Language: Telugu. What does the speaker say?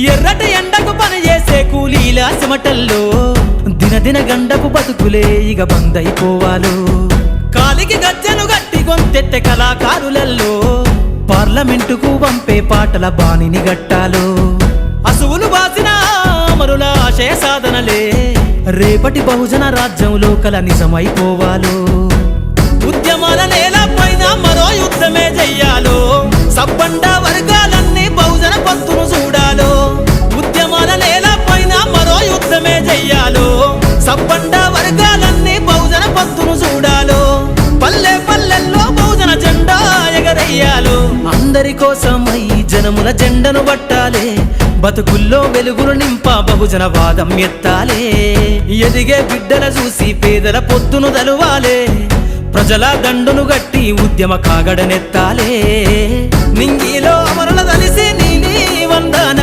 ఎర్రటి ఎండకు పని చేసే కూలీల సిమటల్లో దినదిన గండపు బతుకులే ఇక బందైపోవాలో కాలికి గజ్జను గట్టి గొంతెత్తె కళాకారులల్లో పార్లమెంటుకు పంపే పాటల బాణిని గట్టాలో అసువులు బాసిన అమరుల ఆశయ సాధనలే రేపటి బహుజన రాజ్యంలో కల నిజమైపోవాలో ఉద్యమాల నేల పైన మరో యుద్ధమే చెయ్యాలో సబ్బండ వర్గాలన్నీ బహుజన పంతును చూడాలో ఉద్యమాల నేల పైన మరో యుద్ధమే చెయ్యాలో సబ్బండ వర్గాలన్నీ బహుజన పంతును చూడాలో పల్లె పల్లెల్లో బహుజన జెండా ఎగరయ్యాలో అందరి కోసమై జనముల జెండను పట్టాలే బతుకుల్లో వెలుగులు నింప బహుజన వాదం ఎత్తాలే ఎదిగే బిడ్డల చూసి పేదల పొత్తును దలువాలే ప్రజల దండును గట్టి ఉద్యమ కాగడనెత్తాలే నింగిలో అమరుల దలిసి నీలి వందన